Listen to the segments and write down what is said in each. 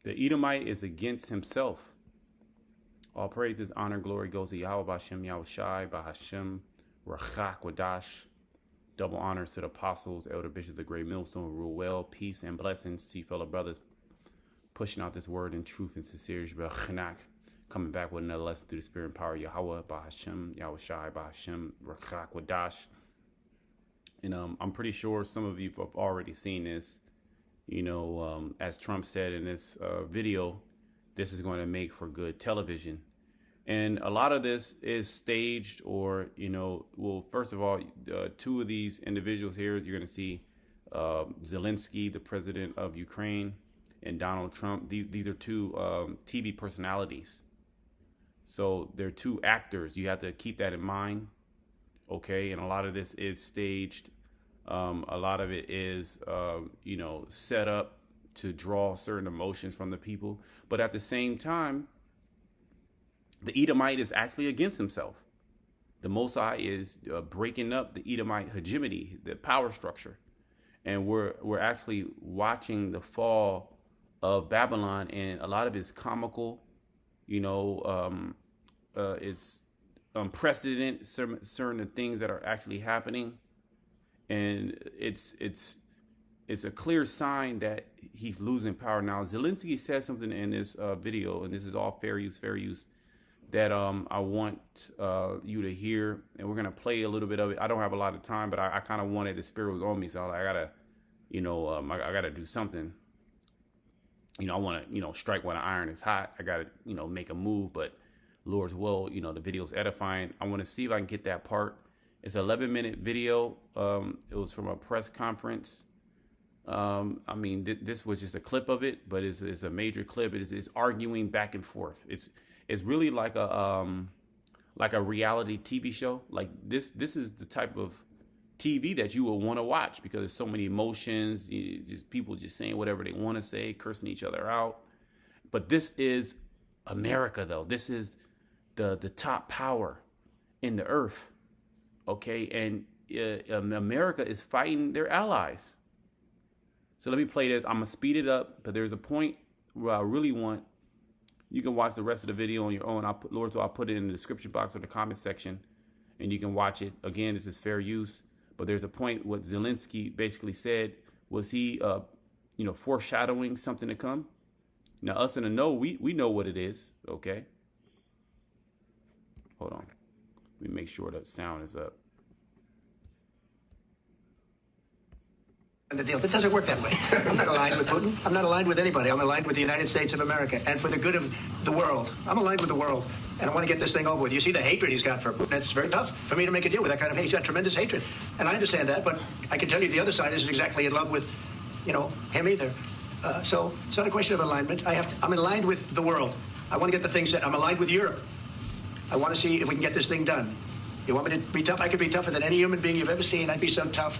The Edomite is against himself. All praises, honor, glory goes to Yahweh, B'Hashem, Yahweh Shai, B'Hashem, Rachak, Wadash. Double honors to the apostles, elder bishops, the great millstone who rule well. Peace and blessings to you fellow brothers, pushing out this word in truth and sincerity. Coming back with another lesson through the spirit and power of Yahweh, B'Hashem, Yahweh Shai, B'Hashem, Rachak, Wadash. And I'm pretty sure some of you have already seen this. You know, as Trump said in this video, this is going to make for good television. And a lot of this is staged or, you know, well, first of all, two of these individuals here, you're going to see Zelenskyy, the president of Ukraine, and Donald Trump. These are two TV personalities. So they're two actors. You have to keep that in mind. OK, and a lot of this is staged. A lot of it is, you know, set up to draw certain emotions from the people. But at the same time, the Edomite is actually against himself. The Most High is breaking up the Edomite hegemony, the power structure. And we're actually watching the fall of Babylon, and a lot of it's comical. You know, it's unprecedented, certain things that are actually happening. And it's a clear sign that he's losing power. Now, Zelenskyy said something in this video, and this is all fair use, that I want you to hear, and we're gonna play a little bit of it. I don't have a lot of time, but I kind of wanted, the spirit was on me, so I gotta, you know, I gotta do something. You know, I want to, you know, strike when the iron is hot. I gotta, you know, make a move. But Lord's will, you know, the video's edifying. I want to see if I can get that part. It's an 11-minute video. It was from a press conference. I mean, this was just a clip of it, but it's a major clip. It's arguing back and forth. It's really like a reality TV show. Like this is the type of TV that you will want to watch because there's so many emotions, just people just saying whatever they want to say, cursing each other out. But this is America, though. This is the top power in the earth. Okay, and America is fighting their allies. So let me play this. I'm gonna speed it up, but there's a point where I really want. You can watch the rest of the video on your own. I'll put it in the description box or the comment section, and you can watch it. Again, this is fair use. But there's a point what Zelenskyy basically said. Was he, you know, foreshadowing something to come? Now, us in the know, we know what it is. Okay. Hold on. Let me make sure the sound is up. The deal. It doesn't work that way. I'm not aligned with Putin. I'm not aligned with anybody. I'm aligned with the United States of America and for the good of the world. I'm aligned with the world, and I want to get this thing over with. You see the hatred he's got for Putin. It's very tough for me to make a deal with that kind of hate. He's got tremendous hatred, and I understand that, but I can tell you the other side isn't exactly in love with, you know, him either. So it's not a question of alignment. I'm aligned with the world. I want to get the thing set. I'm aligned with Europe. I want to see if we can get this thing done. You want me to be tough? I could be tougher than any human being you've ever seen. I'd be so tough.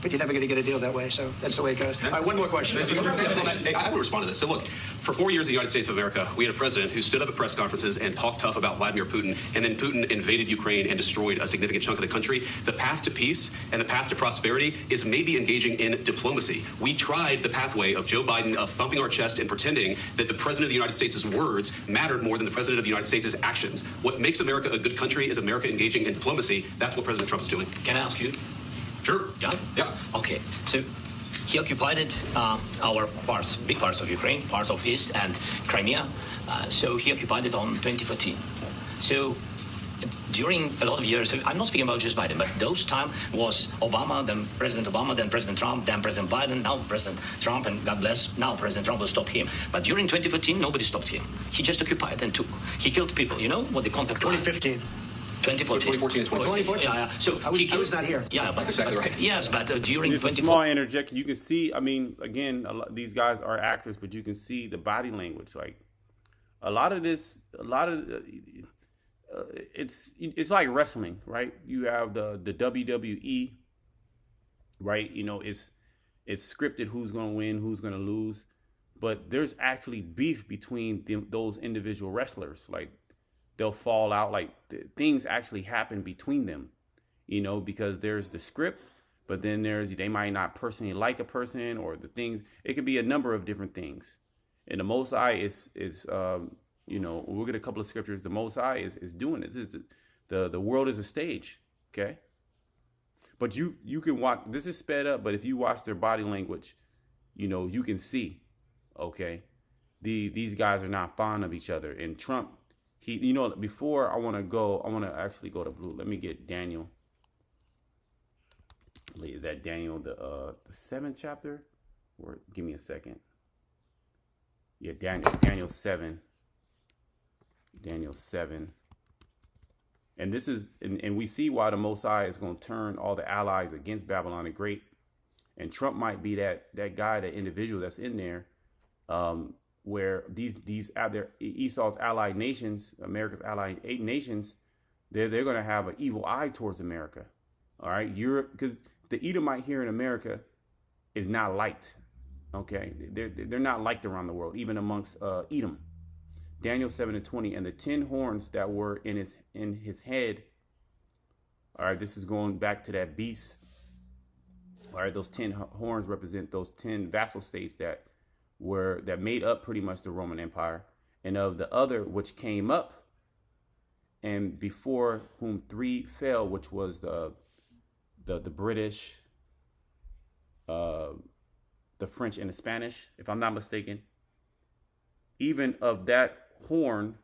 But you're never going to get a deal that way, so that's the way it goes. All right, one more question. I will respond to this. So look, for 4 years in the United States of America, we had a president who stood up at press conferences and talked tough about Vladimir Putin, and then Putin invaded Ukraine and destroyed a significant chunk of the country. The path to peace and the path to prosperity is maybe engaging in diplomacy. We tried the pathway of Joe Biden of thumping our chest and pretending that the president of the United States' words mattered more than the president of the United States' actions. What makes America a good country is America engaging in diplomacy. That's what President Trump is doing. Can I ask you? Sure. Yeah. Okay. So he occupied our parts, big parts of Ukraine, parts of East and Crimea. So he occupied it on 2014. So during a lot of years, I'm not speaking about just Biden, but those time was Obama, then President Obama, then President Trump, then President Biden, now President Trump, and God bless, now President Trump will stop him. But during 2014, nobody stopped him. He just occupied and took. He killed people. You know what the contact? 2015. 2014 and 2014. Yeah. So I was not here. Yeah, that's exactly right. Yes, but during It's a 2014. small interjection. You can see, I mean, again, these guys are actors, but you can see the body language. Like a lot of this, it's like wrestling, right? You have the WWE, right? You know, it's scripted who's going to win, who's going to lose, but there's actually beef between those individual wrestlers. Like they'll fall out, like things actually happen between them, you know, because there's the script, but then they might not personally like a person or the things. It could be a number of different things. And the Most High is you know, we'll get a couple of scriptures. The Most High is doing this. This is the world is a stage, okay? But you can watch. This is sped up, but if you watch their body language, you know, you can see, okay, these guys are not fond of each other. And Trump, you know, before I want to actually go to blue. Let me get Daniel. Is that Daniel the 7th chapter? Or give me a second. Yeah, Daniel 7. Daniel 7. And this is, and we see why the Most High is going to turn all the allies against Babylon the Great. And Trump might be that guy, that individual that's in there, where these other Esau's allied nations, America's allied 8 nations, they're going to have an evil eye towards America. All right, Europe, because the Edomite here in America is not liked. Okay, they're not liked around the world, even amongst Edom. Daniel 7:20, and the 10 horns that were in his head. All right, this is going back to that beast. All right, those 10 horns represent those 10 vassal states that made up pretty much the Roman Empire, and of the other which came up, and before whom 3 fell, which was the British, the French, and the Spanish, if I'm not mistaken. Even of that horn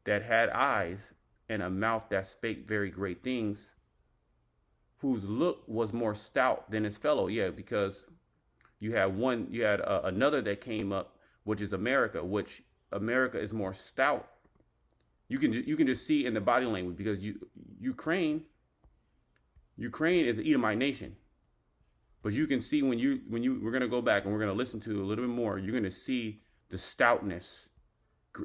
that had eyes and a mouth that spake very great things, whose look was more stout than its fellow. Yeah, because you had another that came up, which is America, which America is more stout. You can just see in the body language, because Ukraine is an Edomite nation. But you can see we're going to go back and we're going to listen to a little bit more. You're going to see the stoutness.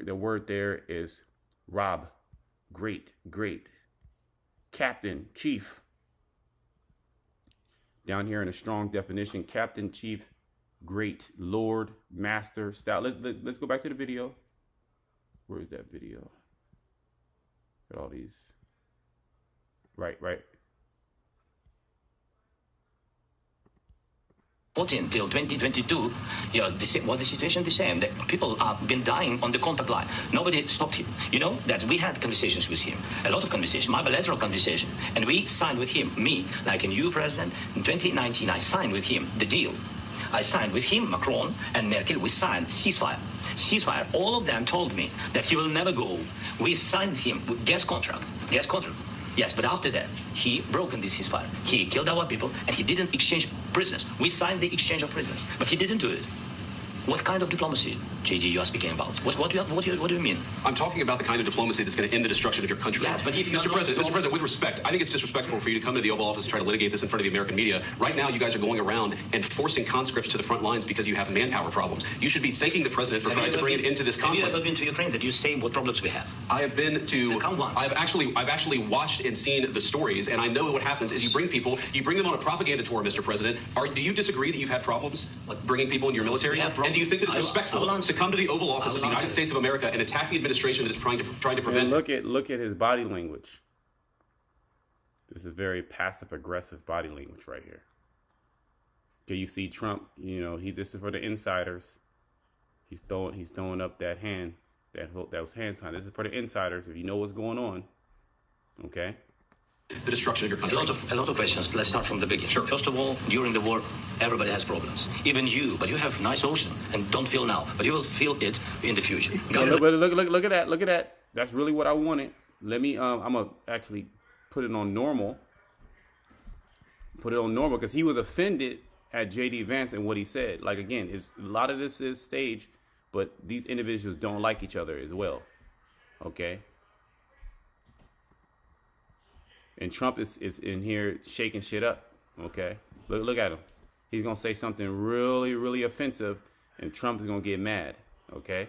The word there is Rob, great, captain, chief. Down here in a strong definition, captain, chief, great, lord, master, stout. Let's go back to the video. Where is that video? Got all these. Right. 14 till 2022, the situation the same. The people have been dying on the contact line. Nobody stopped him. You know that we had conversations with him, a lot of conversations, my bilateral conversation, and we signed with him, me, like a new president. In 2019, I signed with him the deal. I signed with him, Macron and Merkel, we signed ceasefire. Ceasefire, all of them told me that he will never go. We signed him with gas contract. Yes, but after that, he broken this ceasefire. He killed our people, and he didn't exchange prisoners. We signed the exchange of prisoners, but he didn't do it. What kind of diplomacy, JD, you are speaking about? What do you mean? I'm talking about the kind of diplomacy that's going to end the destruction of your country. Yes, but if you Mr. President, with respect, I think it's disrespectful for you to come to the Oval Office and try to litigate this in front of the American media. Right now, you guys are going around and forcing conscripts to the front lines because you have manpower problems. You should be thanking the president for trying to bring it into this conflict. Have you ever been to Ukraine? Did you say what problems we have? I have been to. Come once. I've actually watched and seen the stories, and I know what happens is you bring them on a propaganda tour, Mr. President. Do you disagree that you've had problems bringing people into your military? And do you think that it's respectful to come to the Oval Office of the United States of America and attack the administration that is trying to prevent? And look at his body language. This is very passive aggressive body language right here. Okay, you see Trump. You know, this is for the insiders. He's throwing up that hand, that was hand sign. This is for the insiders. If you know what's going on, okay. The destruction of your country. A lot of questions. Let's start from the beginning. Sure. First of all, during the war, everybody has problems. Even you, but you have nice ocean and don't feel now, but you will feel it in the future. Look at that. That's really what I wanted. Let me. I'm gonna actually put it on normal. Put it on normal because he was offended at JD Vance and what he said. Like again, a lot of this is staged, but these individuals don't like each other as well. Okay. And Trump is in here shaking shit up, okay? Look at him. He's going to say something really, really offensive, and Trump is going to get mad, okay?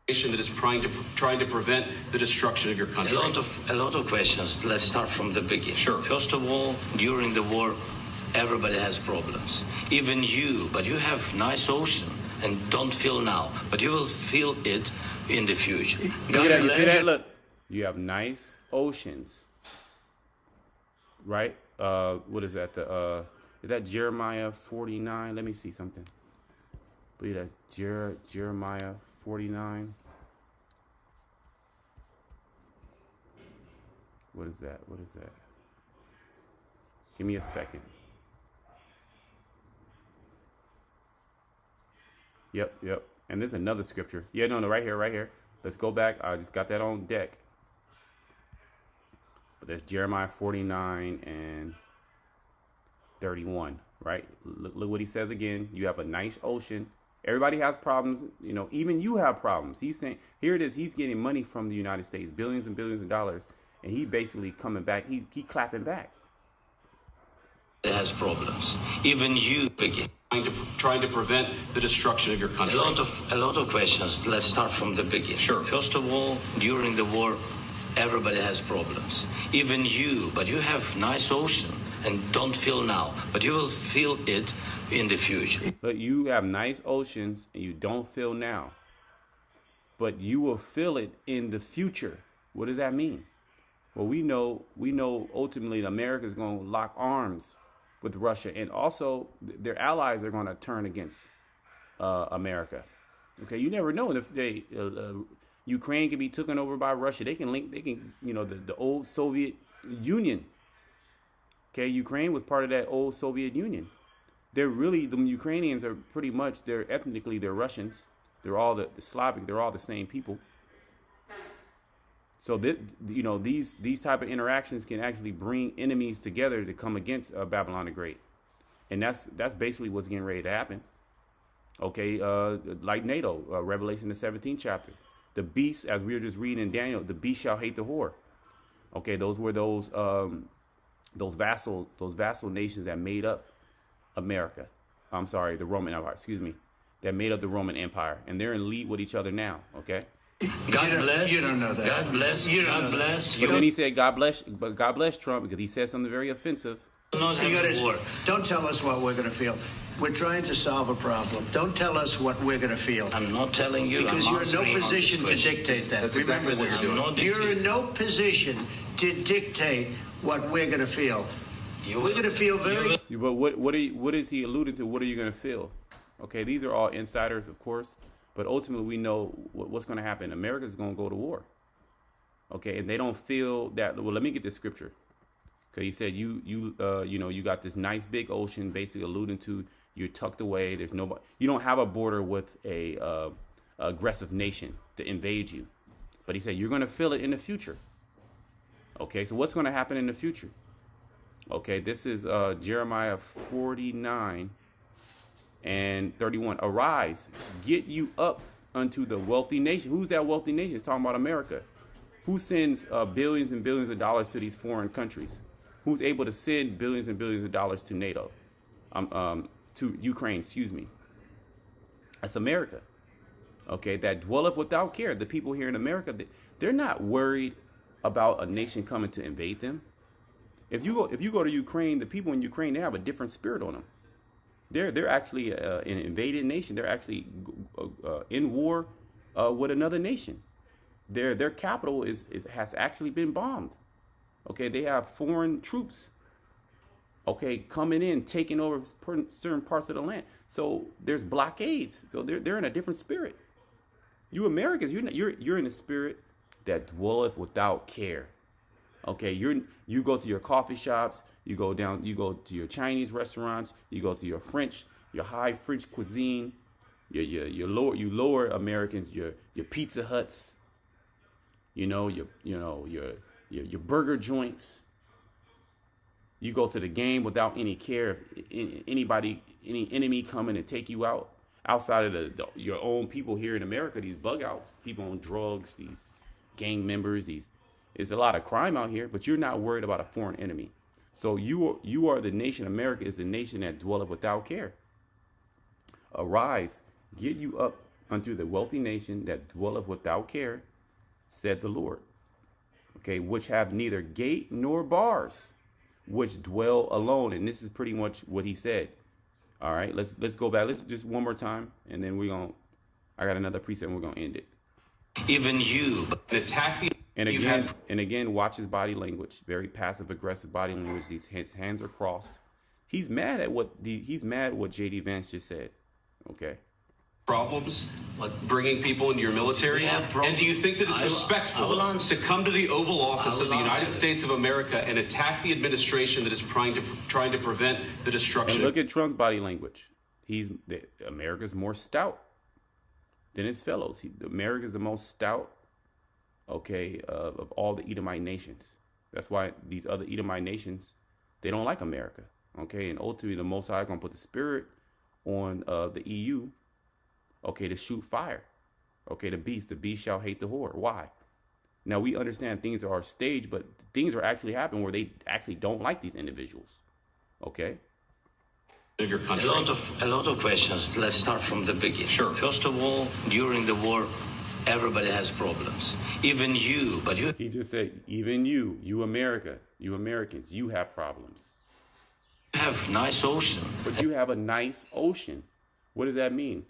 That is trying to prevent the destruction of your country. A lot of questions. Let's start from the beginning. Sure. First of all, during the war, everybody has problems. Even you, but you have nice ocean and don't feel now, but you will feel it in the future. Look at that. You see that? Look. You have nice oceans. Right? What is that? Is that Jeremiah 49? Let me see something. believe that's Jeremiah 49. What is that? What is that? Give me a second. Yep. And there's another scripture. Yeah, no, right here. Let's go back. I just got that on deck. But that's Jeremiah 49 and 31, right? Look what he says again. You have a nice ocean. Everybody has problems. You know, even you have problems. He's saying, here it is. He's getting money from the United States, billions and billions of dollars. And he basically coming back. He clapping back. It has problems. Even you begin. Trying to prevent the destruction of your country. A lot of questions. Let's start from the beginning. Sure. First of all, during the war, everybody has problems. Even you, but you have nice ocean and don't feel now, but you will feel it in the future. But you have nice oceans and you don't feel now, but you will feel it in the future. What does that mean? Well, we know ultimately America is going to lock arms with Russia, and also their allies are going to turn against America. Okay, you never know if they Ukraine can be taken over by Russia. They can the old Soviet Union. Okay, Ukraine was part of that old Soviet Union. The Ukrainians are pretty much, they're ethnically, they're Russians. They're all the Slavic. They're all the same people. So these type of interactions can actually bring enemies together to come against Babylon the Great, and that's basically what's getting ready to happen. Okay, like NATO, Revelation the 17th chapter, the beast, as we were just reading in Daniel, the beast shall hate the whore. Okay, those were those vassal nations that made up America. I'm sorry, the Roman Empire. Excuse me, that made up the Roman Empire, and they're in league with each other now. Okay. God bless. You don't know that. God bless. God bless. But then he said, God bless Trump, because he said something very offensive. Don't tell us what we're going to feel. We're trying to solve a problem. Don't tell us what we're going to feel. I'm not telling you. Because you're in no position to dictate that. That's exactly what you're doing. You're in no position to dictate what we're going to feel. We're going to feel very... But what is he alluding to? What are you going to feel? Okay, these are all insiders, of course. But ultimately, we know what's going to happen. America is going to go to war. Okay, and they don't feel that. Well, let me get this scripture, because he said you got this nice big ocean, basically alluding to you're tucked away. There's nobody. You don't have a border with a aggressive nation to invade you. But he said you're going to feel it in the future. Okay, so what's going to happen in the future? Okay, this is Jeremiah 49. And 31, arise, get you up unto the wealthy nation. Who's that wealthy nation? It's talking about America. Who sends billions and billions of dollars to these foreign countries? Who's able to send billions and billions of dollars to NATO? To Ukraine, excuse me. That's America. Okay, that dwelleth without care. The people here in America, they're not worried about a nation coming to invade them. If you go to Ukraine, the people in Ukraine, they have a different spirit on them. They're actually an invaded nation. They're actually in war with another nation. Their capital has actually been bombed. Okay, they have foreign troops. Okay, coming in, taking over certain parts of the land. So there's blockades. So they're in a different spirit. You Americans, you're in a spirit that dwelleth without care. Okay, you go to your coffee shops, you go to your Chinese restaurants, you go to your high French cuisine, you lower Americans, your Pizza Huts, your burger joints. You go to the game without any care if any enemy coming and take you out. Outside of your own people here in America, these bug outs, people on drugs, these gang members, there's a lot of crime out here, but you're not worried about a foreign enemy. So you are the nation. America is the nation that dwelleth without care. Arise, get you up unto the wealthy nation that dwelleth without care, said the Lord. Okay, which have neither gate nor bars, which dwell alone. And this is pretty much what he said. All right, let's go back. Let's just one more time, and then I got another precept, and we're gonna end it. Even you attack the. And again, watch his body language. Very passive aggressive body language. His hands are crossed. He's mad at what JD Vance just said. Okay. problems bringing people into your military? And do you think that it's respectful to come to the Oval Office of the United States of America and attack the administration that is trying to prevent the destruction? And look at Trump's body language. America's more stout than its fellows. America's the most stout, okay, of all the Edomite nations. That's why these other Edomite nations, they don't like America, okay? And ultimately, the Most High is going to put the spirit on the EU, okay, to shoot fire. Okay, the beast shall hate the whore. Why? Now, we understand things are staged, but things are actually happening where they actually don't like these individuals. Okay? Of your country. A lot of questions. Let's start from the beginning. Sure. First of all, during the war, everybody has problems. Even you, but you... He just said, even you America, you Americans, you have problems. have nice ocean. But you have a nice ocean. What does that mean?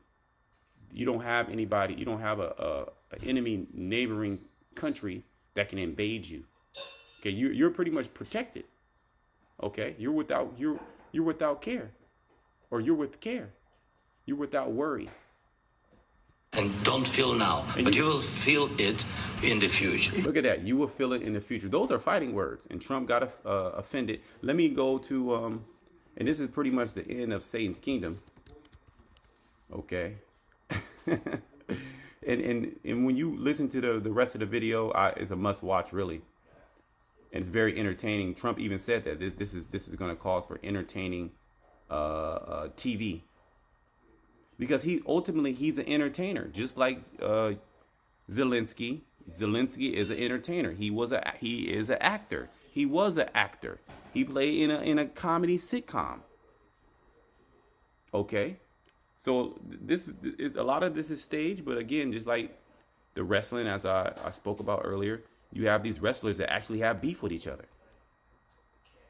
You don't have anybody, you don't have an enemy neighboring country that can invade you. Okay, you're pretty much protected. Okay, you're without care, or you're with care. You're without worry. And don't feel now, but you will feel it in the future. Look at that. You will feel it in the future. Those are fighting words, and Trump got offended. Let me go to, and this is pretty much the end of Satan's kingdom. Okay. and when you listen to the rest of the video, it's a must watch, really. And it's very entertaining. Trump even said that this is going to cause for entertaining TV. Because he's an entertainer, just like Zelenskyy. Zelenskyy is an entertainer. He is an actor. He was an actor. He played in a comedy sitcom. Okay, so this is a lot of this is staged, but again, just like the wrestling, as I spoke about earlier, you have these wrestlers that actually have beef with each other,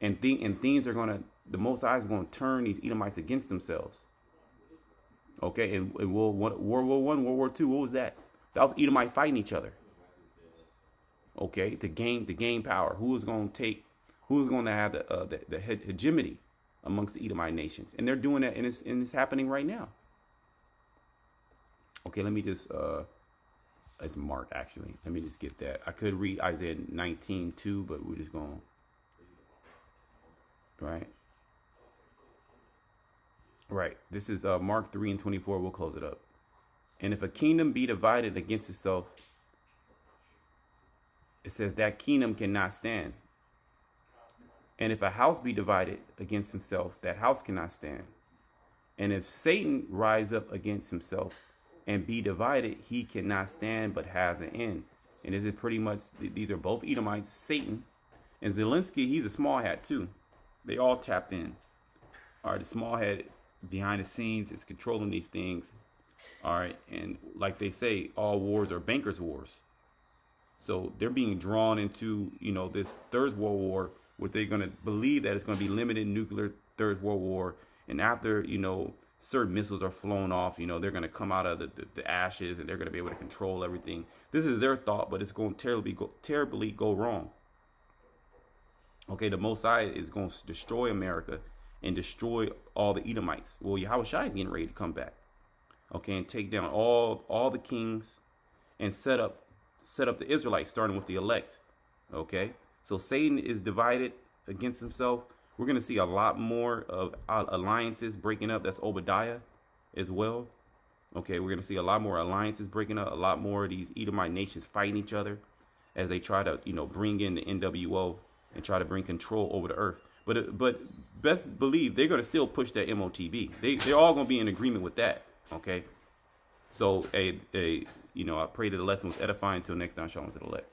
and things are gonna. The Most High is gonna turn these Edomites against themselves. Okay, and World War I, World War II, what was that? That was Edomite fighting each other. Okay, to gain power. Who's going to have the hegemony amongst the Edomite nations? And they're doing that, and it's happening right now. Okay, let me just it's Mark actually. Let me just get that. I could read Isaiah 19:2, but we're just going right. Right. This is Mark 3:24. We'll close it up. And if a kingdom be divided against itself, it says that kingdom cannot stand. And if a house be divided against himself, that house cannot stand. And if Satan rise up against himself and be divided, he cannot stand, but has an end. And this is pretty much, these are both Edomites, Satan. And Zelenskyy, he's a small hat too. They all tapped in. All right, the small hat behind the scenes is controlling these things. All right, and like they say, all wars are bankers' wars. So they're being drawn into, this Third World War, where they're going to believe that it's going to be limited nuclear Third World War. And after, certain missiles are flown off, they're going to come out of the ashes, and they're going to be able to control everything. This is their thought, but it's going to terribly go wrong. Okay, the Most High is going to destroy America and destroy all the Edomites. Well, Yahushua is getting ready to come back. Okay, and take down all the kings and set up the Israelites, starting with the elect. Okay, so Satan is divided against himself. We're going to see a lot more of alliances breaking up. That's Obadiah as well. Okay, we're going to see a lot more alliances breaking up, a lot more of these Edomite nations fighting each other as they try to, bring in the NWO and try to bring control over the earth. But best believe they're going to still push that MOTB. They're all going to be in agreement with that. Okay. So, I pray that the lesson was edifying. Until next time, shalom to the elect.